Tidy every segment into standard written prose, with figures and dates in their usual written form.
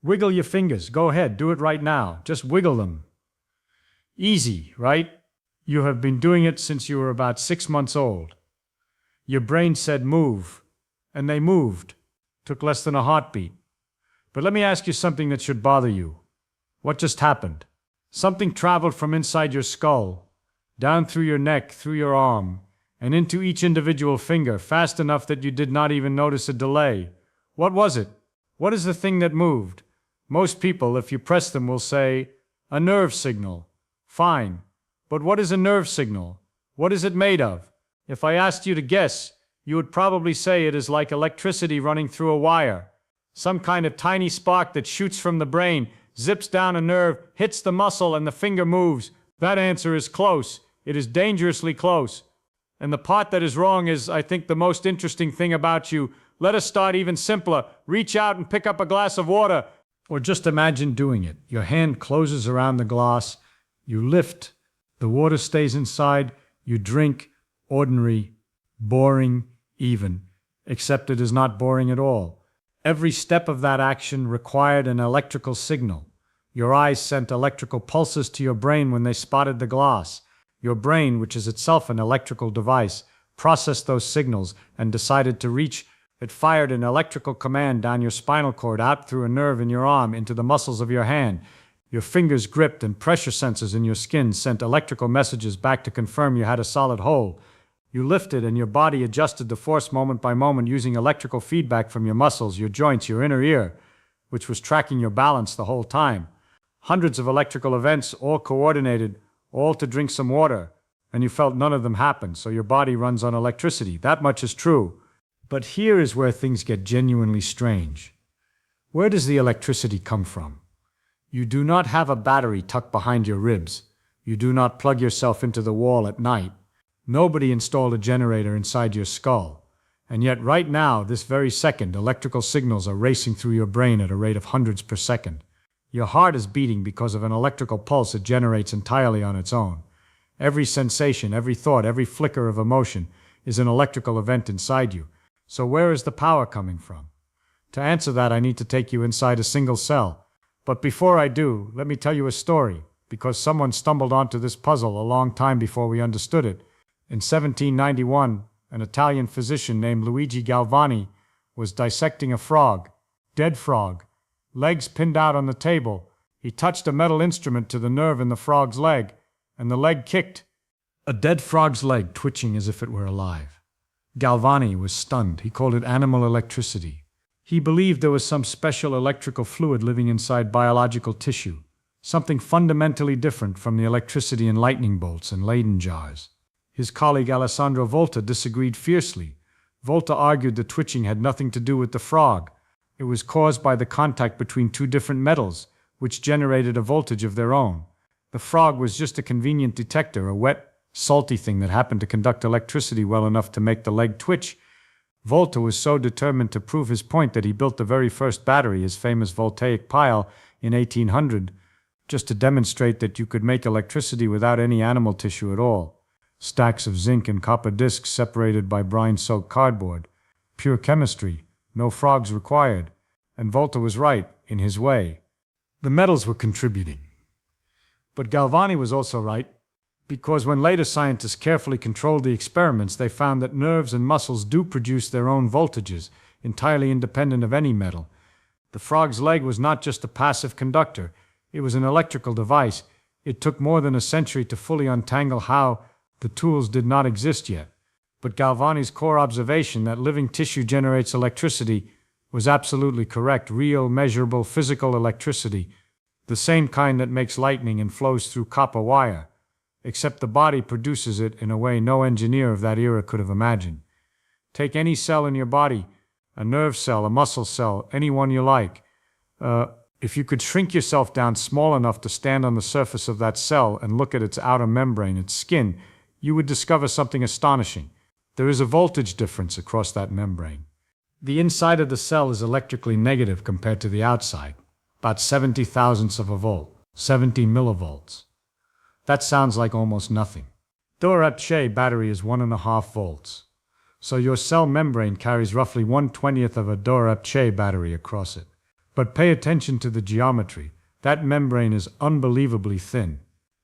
Wiggle your fingers. Go ahead, do it right now. Just wiggle them. Easy, right? You have been doing it since you were about 6 months old. Your brain said move, and they moved. Took less than a heartbeat. But let me ask you something that should bother you. What just happened? Something traveled from inside your skull, down through your neck, through your arm, and into each individual finger, fast enough that you did not even notice a delay. What was it? What is the thing that moved? Most people, if you press them, will say, a nerve signal. Fine. But what is a nerve signal? What is it made of? If I asked you to guess, you would probably say it is like electricity running through a wire. Some kind of tiny spark that shoots from the brain, zips down a nerve, hits the muscle, and the finger moves. That answer is close. It is dangerously close. And the part that is wrong is, I think, the most interesting thing about you. Let us start even simpler. Reach out and pick up a glass of water. Or just imagine doing it. Your hand closes around the glass. You lift. The water stays inside. You drink. Ordinary. Boring. Even. Except it is not boring at all. Every step of that action required an electrical signal. Your eyes sent electrical pulses to your brain when they spotted the glass. Your brain, which is itself an electrical device, processed those signals and decided to reach. It fired an electrical command down your spinal cord, out through a nerve in your arm, into the muscles of your hand. Your fingers gripped, and pressure sensors in your skin sent electrical messages back to confirm you had a solid hold. You lifted, and your body adjusted the force moment by moment using electrical feedback from your muscles, your joints, your inner ear, which was tracking your balance the whole time. Hundreds of electrical events, all coordinated, all to drink some water, and you felt none of them happen, so your body runs on electricity. That much is true. But here is where things get genuinely strange. Where does the electricity come from? You do not have a battery tucked behind your ribs. You do not plug yourself into the wall at night. Nobody installed a generator inside your skull. And yet right now, this very second, electrical signals are racing through your brain at a rate of hundreds per second. Your heart is beating because of an electrical pulse it generates entirely on its own. Every sensation, every thought, every flicker of emotion is an electrical event inside you. So where is the power coming from? To answer that, I need to take you inside a single cell. But before I do, let me tell you a story, because someone stumbled onto this puzzle a long time before we understood it. In 1791, an Italian physician named Luigi Galvani was dissecting a frog, dead frog, legs pinned out on the table. He touched a metal instrument to the nerve in the frog's leg, and the leg kicked. A dead frog's leg twitching as if it were alive. Galvani was stunned. He called it animal electricity. He believed there was some special electrical fluid living inside biological tissue, something fundamentally different from the electricity in lightning bolts and Leyden jars. His colleague Alessandro Volta disagreed fiercely. Volta argued the twitching had nothing to do with the frog. It was caused by the contact between two different metals, which generated a voltage of their own. The frog was just a convenient detector, a wet, salty thing that happened to conduct electricity well enough to make the leg twitch. Volta was so determined to prove his point that he built the very first battery, his famous voltaic pile, in 1800, just to demonstrate that you could make electricity without any animal tissue at all. Stacks of zinc and copper discs separated by brine-soaked cardboard. Pure chemistry, no frogs required. And Volta was right, in his way. The metals were contributing. But Galvani was also right, because when later scientists carefully controlled the experiments, they found that nerves and muscles do produce their own voltages, entirely independent of any metal. The frog's leg was not just a passive conductor. It was an electrical device. It took more than a century to fully untangle how. The tools did not exist yet. But Galvani's core observation that living tissue generates electricity was absolutely correct. Real, measurable, physical electricity. The same kind that makes lightning and flows through copper wire. Except the body produces it in a way no engineer of that era could have imagined. Take any cell in your body, a nerve cell, a muscle cell, any one you like. If you could shrink yourself down small enough to stand on the surface of that cell and look at its outer membrane, its skin, you would discover something astonishing. There is a voltage difference across that membrane. The inside of the cell is electrically negative compared to the outside, about 70 thousandths of a volt, 70 millivolts. That sounds like almost nothing. Dorothea battery is 1.5 volts. So your cell membrane carries roughly 1/20th of a Dorothea battery across it. But pay attention to the geometry. That membrane is unbelievably thin,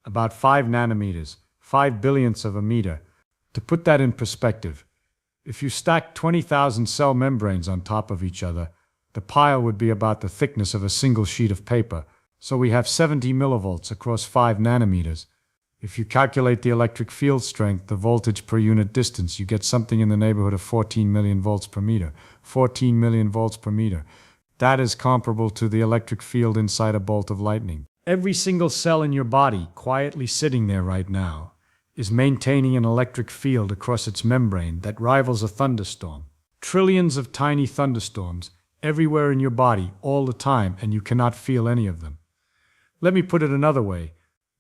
about 5 nanometers, 5 billionths of a meter. To put that in perspective, if you stack 20,000 cell membranes on top of each other, the pile would be about the thickness of a single sheet of paper, so we have 70 millivolts across 5 nanometers. If you calculate the electric field strength, the voltage per unit distance, you get something in the neighborhood of 14 million volts per meter. 14 million volts per meter. That is comparable to the electric field inside a bolt of lightning. Every single cell in your body, quietly sitting there right now, is maintaining an electric field across its membrane that rivals a thunderstorm. Trillions of tiny thunderstorms everywhere in your body all the time, and you cannot feel any of them. Let me put it another way.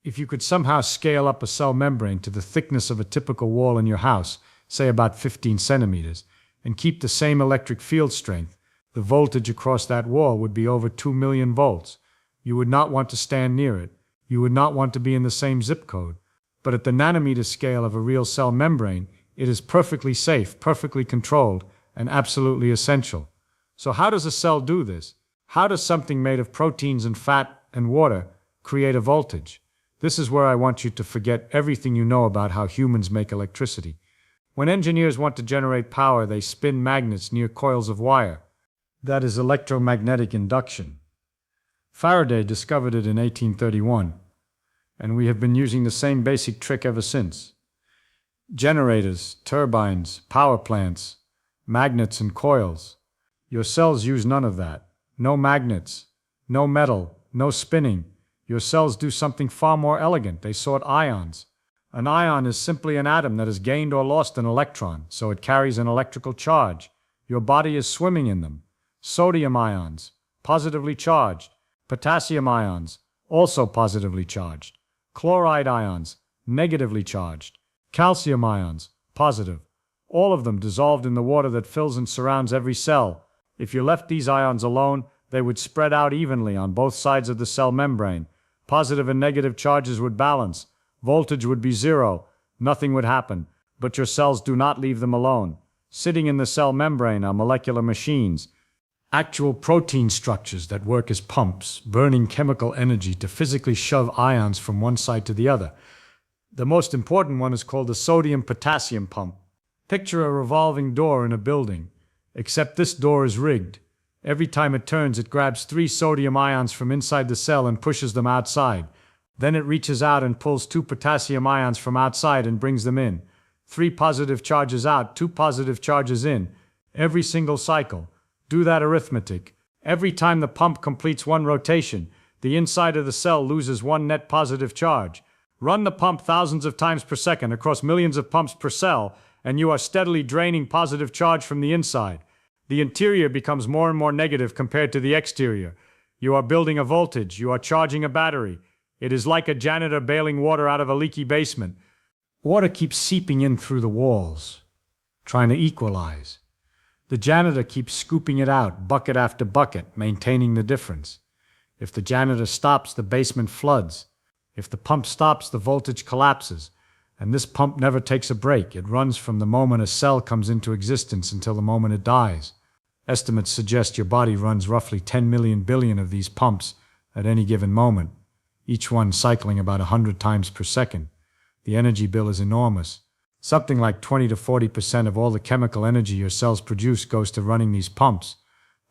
If you could somehow scale up a cell membrane to the thickness of a typical wall in your house, say about 15 centimeters, and keep the same electric field strength, the voltage across that wall would be over 2 million volts. You would not want to stand near it. You would not want to be in the same zip code. But at the nanometer scale of a real cell membrane, it is perfectly safe, perfectly controlled, and absolutely essential. So how does a cell do this? How does something made of proteins and fat and water create a voltage? This is where I want you to forget everything you know about how humans make electricity. When engineers want to generate power, they spin magnets near coils of wire. That is electromagnetic induction. Faraday discovered it in 1831, and we have been using the same basic trick ever since. Generators, turbines, power plants, magnets and coils. Your cells use none of that. No magnets, no metal, no spinning. Your cells do something far more elegant. They sort ions. An ion is simply an atom that has gained or lost an electron, so it carries an electrical charge. Your body is swimming in them. Sodium ions, positively charged. Potassium ions, also positively charged. Chloride ions, negatively charged. Calcium ions, positive. All of them dissolved in the water that fills and surrounds every cell. If you left these ions alone, they would spread out evenly on both sides of the cell membrane. Positive and negative charges would balance. Voltage would be zero. Nothing would happen. But your cells do not leave them alone. Sitting in the cell membrane are molecular machines. Actual protein structures that work as pumps, burning chemical energy to physically shove ions from one side to the other. The most important one is called the sodium-potassium pump. Picture a revolving door in a building, except this door is rigged. Every time it turns, it grabs 3 sodium ions from inside the cell and pushes them outside. Then it reaches out and pulls 2 potassium ions from outside and brings them in. 3 positive charges out, 2 positive charges in. Every single cycle. Do that arithmetic. Every time the pump completes one rotation, the inside of the cell loses 1 net positive charge. Run the pump thousands of times per second across millions of pumps per cell, and you are steadily draining positive charge from the inside. The interior becomes more and more negative compared to the exterior. You are building a voltage. You are charging a battery. It is like a janitor bailing water out of a leaky basement. Water keeps seeping in through the walls, trying to equalize. The janitor keeps scooping it out, bucket after bucket, maintaining the difference. If the janitor stops, the basement floods. If the pump stops, the voltage collapses. And this pump never takes a break. It runs from the moment a cell comes into existence until the moment it dies. Estimates suggest your body runs roughly 10 million billion of these pumps at any given moment, each one cycling about 100 times per second. The energy bill is enormous. Something like 20 to 40% of all the chemical energy your cells produce goes to running these pumps.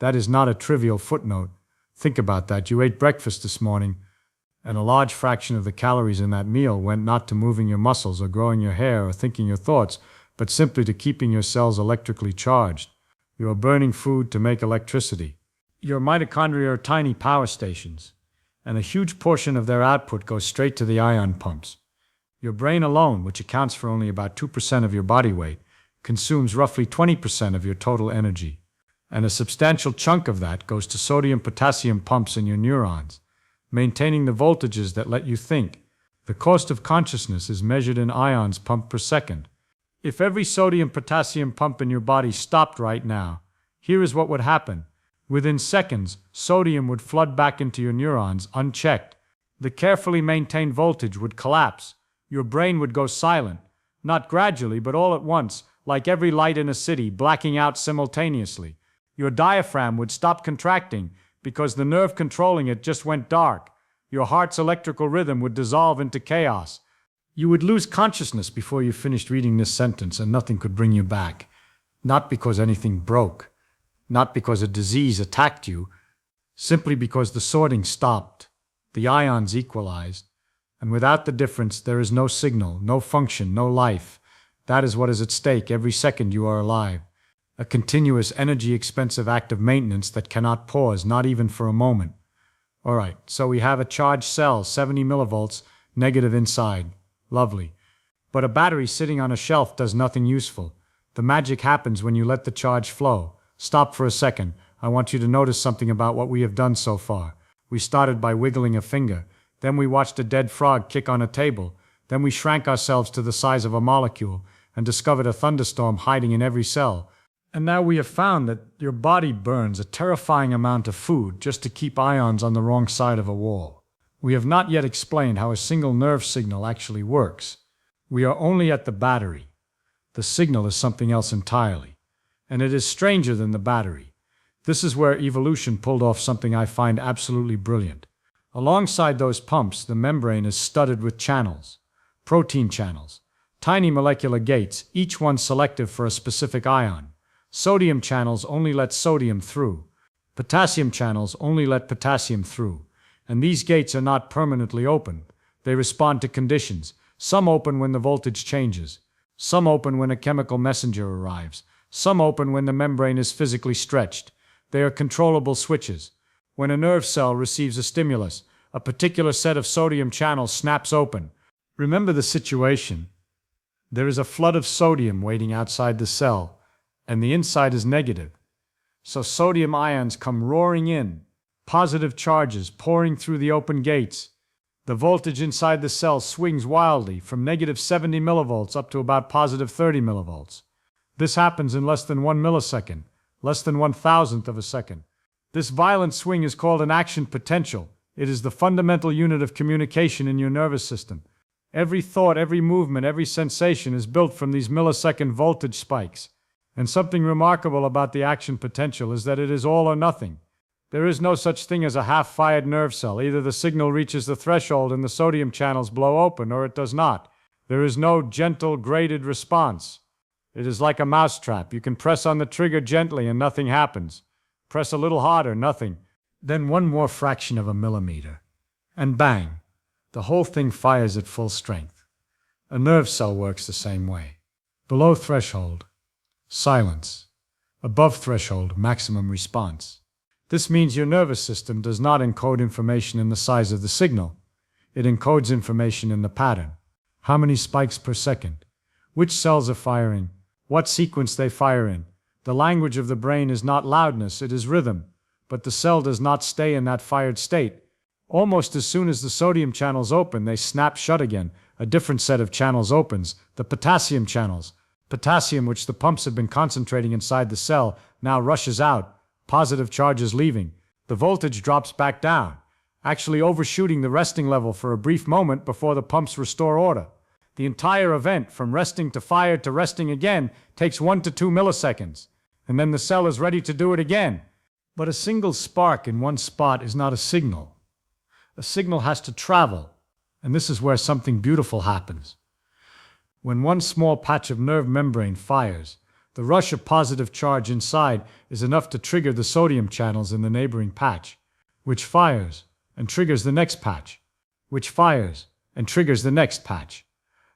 That is not a trivial footnote. Think about that. You ate breakfast this morning, and a large fraction of the calories in that meal went not to moving your muscles or growing your hair or thinking your thoughts, but simply to keeping your cells electrically charged. You are burning food to make electricity. Your mitochondria are tiny power stations, and a huge portion of their output goes straight to the ion pumps. Your brain alone, which accounts for only about 2% of your body weight, consumes roughly 20% of your total energy, and a substantial chunk of that goes to sodium-potassium pumps in your neurons, maintaining the voltages that let you think. The cost of consciousness is measured in ions pumped per second. If every sodium-potassium pump in your body stopped right now, here is what would happen. Within seconds, sodium would flood back into your neurons unchecked. The carefully maintained voltage would collapse. Your brain would go silent, not gradually, but all at once, like every light in a city, blacking out simultaneously. Your diaphragm would stop contracting, because the nerve controlling it just went dark. Your heart's electrical rhythm would dissolve into chaos. You would lose consciousness before you finished reading this sentence, and nothing could bring you back. Not because anything broke, not because a disease attacked you, simply because the sorting stopped, the ions equalized, and without the difference there is no signal, no function, no life. That is what is at stake every second you are alive. A continuous, energy-expensive act of maintenance that cannot pause, not even for a moment. All right, so we have a charged cell, 70 millivolts, negative inside. Lovely. But a battery sitting on a shelf does nothing useful. The magic happens when you let the charge flow. Stop for a second. I want you to notice something about what we have done so far. We started by wiggling a finger. Then we watched a dead frog kick on a table. Then we shrank ourselves to the size of a molecule and discovered a thunderstorm hiding in every cell. And now we have found that your body burns a terrifying amount of food just to keep ions on the wrong side of a wall. We have not yet explained how a single nerve signal actually works. We are only at the battery. The signal is something else entirely. And it is stranger than the battery. This is where evolution pulled off something I find absolutely brilliant. Alongside those pumps, the membrane is studded with channels. Protein channels. Tiny molecular gates, each one selective for a specific ion. Sodium channels only let sodium through. Potassium channels only let potassium through. And these gates are not permanently open. They respond to conditions. Some open when the voltage changes. Some open when a chemical messenger arrives. Some open when the membrane is physically stretched. They are controllable switches. When a nerve cell receives a stimulus, a particular set of sodium channels snaps open. Remember the situation. There is a flood of sodium waiting outside the cell, and the inside is negative. So sodium ions come roaring in, positive charges pouring through the open gates. The voltage inside the cell swings wildly from negative 70 millivolts up to about positive 30 millivolts. This happens in less than 1 millisecond, less than 1,000th of a second. This violent swing is called an action potential. It is the fundamental unit of communication in your nervous system. Every thought, every movement, every sensation is built from these millisecond voltage spikes. And something remarkable about the action potential is that it is all or nothing. There is no such thing as a half-fired nerve cell. Either the signal reaches the threshold and the sodium channels blow open, or it does not. There is no gentle, graded response. It is like a mousetrap. You can press on the trigger gently and nothing happens. Press a little harder, nothing. Then one more fraction of a millimeter. And bang! The whole thing fires at full strength. A nerve cell works the same way. Below threshold, silence. Above threshold, maximum response. This means your nervous system does not encode information in the size of the signal. It encodes information in the pattern. How many spikes per second? Which cells are firing? What sequence they fire in? The language of the brain is not loudness, it is rhythm. But the cell does not stay in that fired state. Almost as soon as the sodium channels open, they snap shut again. A different set of channels opens, the potassium channels. Potassium, which the pumps have been concentrating inside the cell, now rushes out. Positive charges leaving. The voltage drops back down, actually overshooting the resting level for a brief moment before the pumps restore order. The entire event, from resting to fired to resting again, takes 1 to 2 milliseconds, and then the cell is ready to do it again. But a single spark in one spot is not a signal. A signal has to travel, and this is where something beautiful happens. When one small patch of nerve membrane fires, the rush of positive charge inside is enough to trigger the sodium channels in the neighboring patch, which fires and triggers the next patch, which fires and triggers the next patch.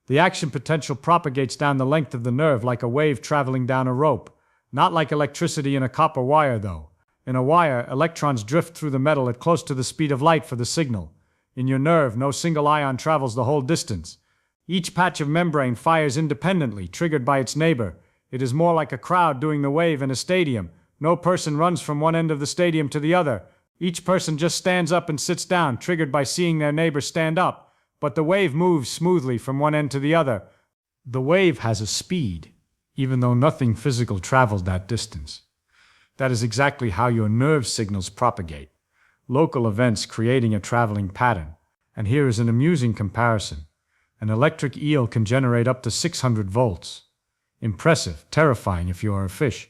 The action potential propagates down the length of the nerve like a wave traveling down a rope, not like electricity in a copper wire though. In a wire, electrons drift through the metal at close to the speed of light for the signal. In your nerve, no single ion travels the whole distance. Each patch of membrane fires independently, triggered by its neighbor. It is more like a crowd doing the wave in a stadium. No person runs from one end of the stadium to the other. Each person just stands up and sits down, triggered by seeing their neighbor stand up. But the wave moves smoothly from one end to the other. The wave has a speed, even though nothing physical traveled that distance. That is exactly how your nerve signals propagate. Local events creating a traveling pattern. And here is an amusing comparison. An electric eel can generate up to 600 volts. Impressive, terrifying if you are a fish.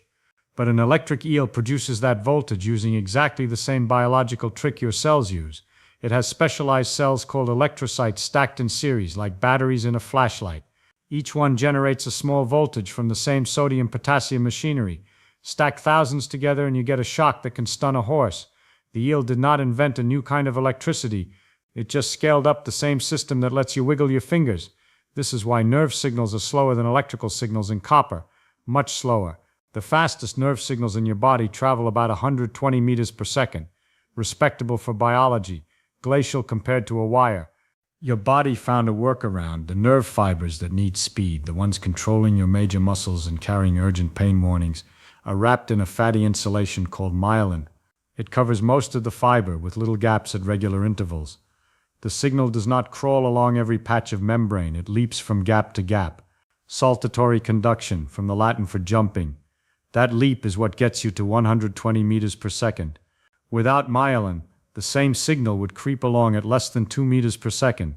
But an electric eel produces that voltage using exactly the same biological trick your cells use. It has specialized cells called electrocytes stacked in series, like batteries in a flashlight. Each one generates a small voltage from the same sodium-potassium machinery. Stack thousands together and you get a shock that can stun a horse. The eel did not invent a new kind of electricity. It just scaled up the same system that lets you wiggle your fingers. This is why nerve signals are slower than electrical signals in copper. Much slower. The fastest nerve signals in your body travel about 120 meters per second. Respectable for biology. Glacial compared to a wire. Your body found a workaround. The nerve fibers that need speed, the ones controlling your major muscles and carrying urgent pain warnings, are wrapped in a fatty insulation called myelin. It covers most of the fiber with little gaps at regular intervals. The signal does not crawl along every patch of membrane. It leaps from gap to gap. Saltatory conduction, from the Latin for jumping. That leap is what gets you to 120 meters per second. Without myelin, the same signal would creep along at less than 2 meters per second.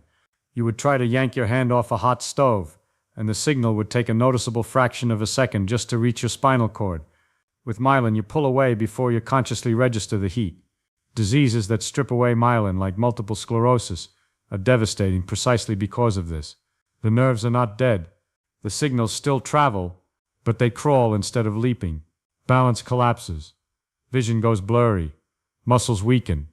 You would try to yank your hand off a hot stove, and the signal would take a noticeable fraction of a second just to reach your spinal cord. With myelin, you pull away before you consciously register the heat. Diseases that strip away myelin, like multiple sclerosis, are devastating precisely because of this. The nerves are not dead. The signals still travel, but they crawl instead of leaping. Balance collapses. Vision goes blurry. Muscles weaken.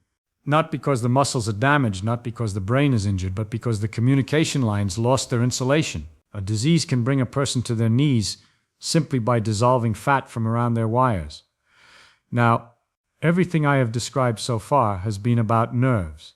Not because the muscles are damaged, not because the brain is injured, but because the communication lines lost their insulation. A disease can bring a person to their knees simply by dissolving fat from around their wires. Now, everything I have described so far has been about nerves.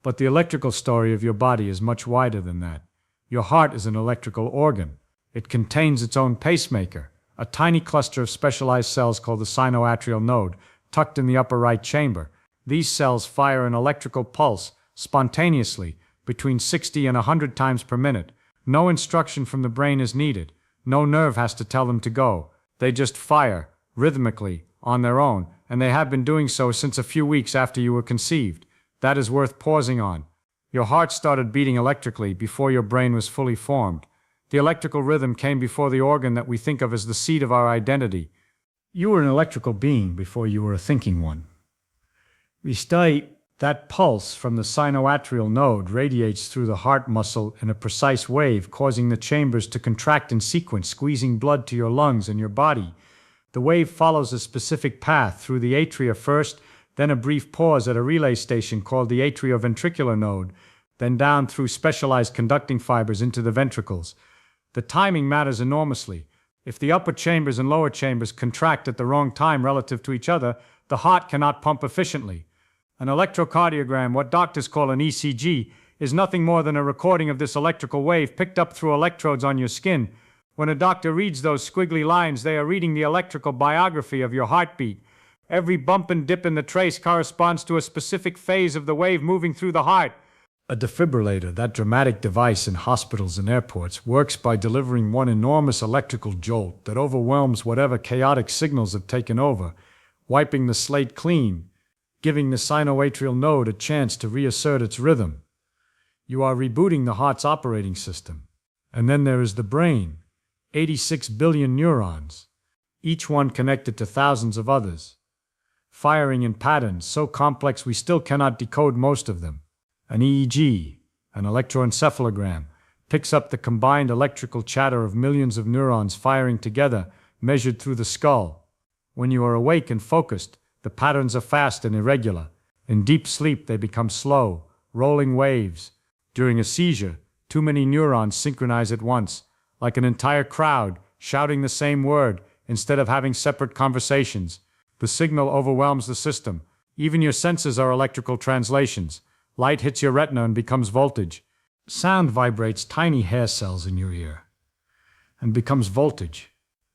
But the electrical story of your body is much wider than that. Your heart is an electrical organ. It contains its own pacemaker, a tiny cluster of specialized cells called the sinoatrial node, tucked in the upper right chamber. These cells fire an electrical pulse spontaneously between 60 and 100 times per minute. No instruction from the brain is needed. No nerve has to tell them to go. They just fire, rhythmically, on their own, and they have been doing so since a few weeks after you were conceived. That is worth pausing on. Your heart started beating electrically before your brain was fully formed. The electrical rhythm came before the organ that we think of as the seat of our identity. You were an electrical being before you were a thinking one. That pulse from the sinoatrial node radiates through the heart muscle in a precise wave, causing the chambers to contract in sequence, squeezing blood to your lungs and your body. The wave follows a specific path through the atria first, then a brief pause at a relay station called the atrioventricular node, then down through specialized conducting fibers into the ventricles. The timing matters enormously. If the upper chambers and lower chambers contract at the wrong time relative to each other, the heart cannot pump efficiently. An electrocardiogram, what doctors call an ECG, is nothing more than a recording of this electrical wave picked up through electrodes on your skin. When a doctor reads those squiggly lines, they are reading the electrical biography of your heartbeat. Every bump and dip in the trace corresponds to a specific phase of the wave moving through the heart. A defibrillator, that dramatic device in hospitals and airports, works by delivering one enormous electrical jolt that overwhelms whatever chaotic signals have taken over, wiping the slate clean, giving the sinoatrial node a chance to reassert its rhythm. You are rebooting the heart's operating system. And then there is the brain, 86 billion neurons, each one connected to thousands of others, firing in patterns so complex we still cannot decode most of them. An EEG, an electroencephalogram, picks up the combined electrical chatter of millions of neurons firing together, measured through the skull. When you are awake and focused, the patterns are fast and irregular. In deep sleep, they become slow, rolling waves. During a seizure, too many neurons synchronize at once, like an entire crowd shouting the same word instead of having separate conversations. The signal overwhelms the system. Even your senses are electrical translations. Light hits your retina and becomes voltage. Sound vibrates tiny hair cells in your ear and becomes voltage.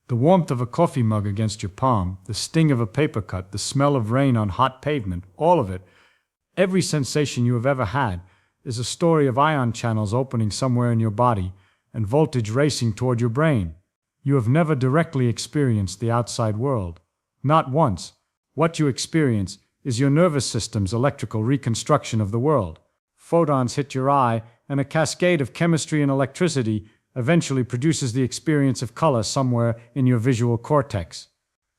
The warmth of a coffee mug against your palm, the sting of a paper cut, the smell of rain on hot pavement, all of it, every sensation you have ever had, is a story of ion channels opening somewhere in your body and voltage racing toward your brain. You have never directly experienced the outside world. Not once. What you experience is your nervous system's electrical reconstruction of the world. Photons hit your eye, and a cascade of chemistry and electricity eventually produces the experience of color somewhere in your visual cortex.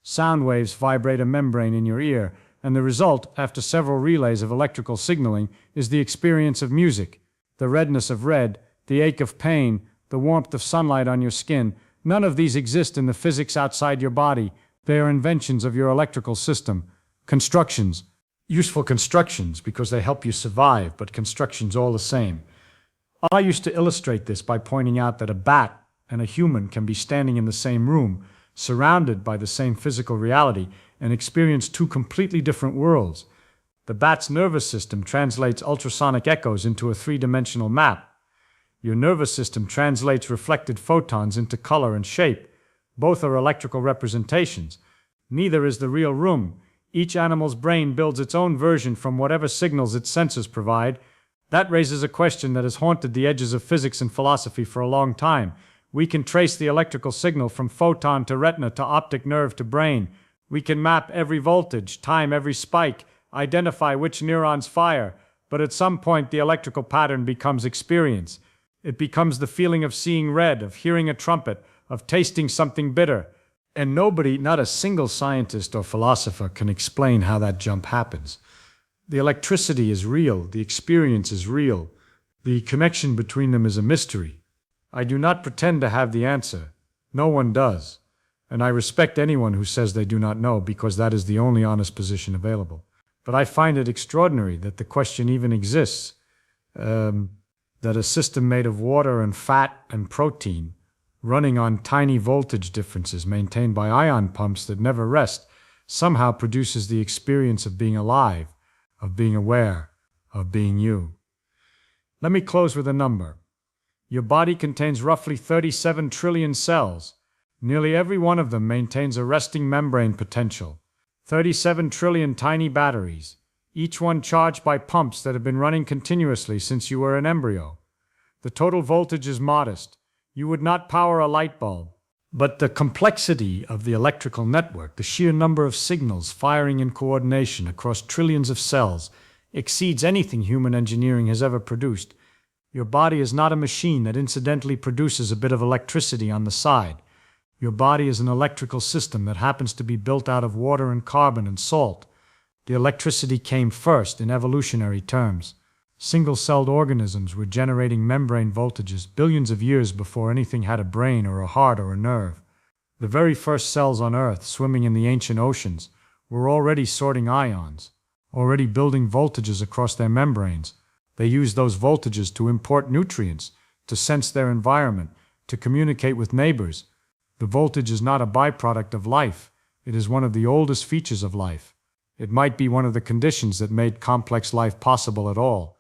Sound waves vibrate a membrane in your ear, and the result, after several relays of electrical signaling, is the experience of music. The redness of red, the ache of pain, the warmth of sunlight on your skin, none of these exist in the physics outside your body. They are inventions of your electrical system. Constructions. Useful constructions because they help you survive, but constructions all the same. I used to illustrate this by pointing out that a bat and a human can be standing in the same room, surrounded by the same physical reality, and experience two completely different worlds. The bat's nervous system translates ultrasonic echoes into a three-dimensional map. Your nervous system translates reflected photons into color and shape. Both are electrical representations. Neither is the real room. Each animal's brain builds its own version from whatever signals its senses provide. That raises a question that has haunted the edges of physics and philosophy for a long time. We can trace the electrical signal from photon to retina to optic nerve to brain. We can map every voltage, time every spike, identify which neurons fire, but at some point the electrical pattern becomes experience. It becomes the feeling of seeing red, of hearing a trumpet, of tasting something bitter. And nobody, not a single scientist or philosopher, can explain how that jump happens. The electricity is real, the experience is real. The connection between them is a mystery. I do not pretend to have the answer. No one does. And I respect anyone who says they do not know, because that is the only honest position available. But I find it extraordinary that the question even exists. That a system made of water and fat and protein, running on tiny voltage differences maintained by ion pumps that never rest, somehow produces the experience of being alive, of being aware, of being you. Let me close with a number. Your body contains roughly 37 trillion cells. Nearly every one of them maintains a resting membrane potential. 37 trillion tiny batteries, each one charged by pumps that have been running continuously since you were an embryo. The total voltage is modest. You would not power a light bulb. But the complexity of the electrical network, the sheer number of signals firing in coordination across trillions of cells, exceeds anything human engineering has ever produced. Your body is not a machine that incidentally produces a bit of electricity on the side. Your body is an electrical system that happens to be built out of water and carbon and salt. The electricity came first in evolutionary terms. Single-celled organisms were generating membrane voltages billions of years before anything had a brain or a heart or a nerve. The very first cells on Earth, swimming in the ancient oceans, were already sorting ions, already building voltages across their membranes. They used those voltages to import nutrients, to sense their environment, to communicate with neighbors. The voltage is not a byproduct of life. It is one of the oldest features of life. It might be one of the conditions that made complex life possible at all.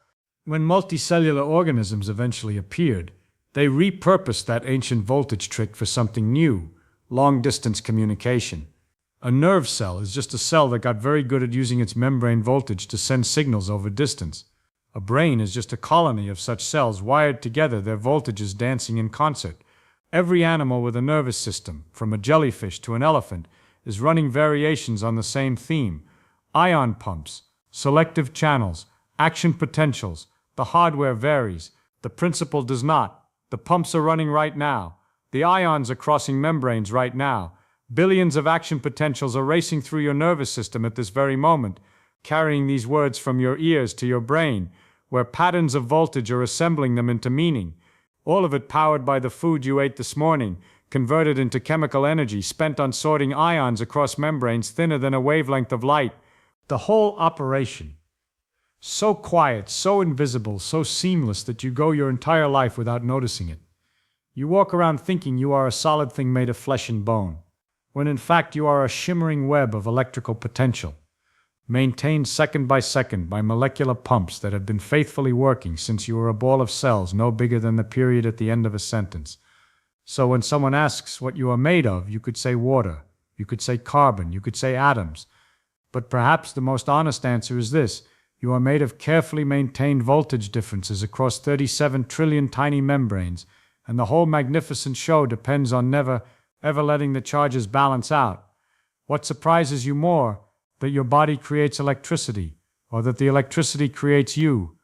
When multicellular organisms eventually appeared, they repurposed that ancient voltage trick for something new, long-distance communication. A nerve cell is just a cell that got very good at using its membrane voltage to send signals over distance. A brain is just a colony of such cells wired together, their voltages dancing in concert. Every animal with a nervous system, from a jellyfish to an elephant, is running variations on the same theme. Ion pumps, selective channels, action potentials. The hardware varies. The principle does not. The pumps are running right now. The ions are crossing membranes right now. Billions of action potentials are racing through your nervous system at this very moment, carrying these words from your ears to your brain, where patterns of voltage are assembling them into meaning. All of it powered by the food you ate this morning, converted into chemical energy spent on sorting ions across membranes thinner than a wavelength of light. The whole operation. So quiet, so invisible, so seamless that you go your entire life without noticing it. You walk around thinking you are a solid thing made of flesh and bone, when in fact you are a shimmering web of electrical potential, maintained second by second by molecular pumps that have been faithfully working since you were a ball of cells no bigger than the period at the end of a sentence. So when someone asks what you are made of, you could say water, you could say carbon, you could say atoms. But perhaps the most honest answer is this: you are made of carefully maintained voltage differences across 37 trillion tiny membranes, and the whole magnificent show depends on never, ever letting the charges balance out. What surprises you more? That your body creates electricity, or that the electricity creates you?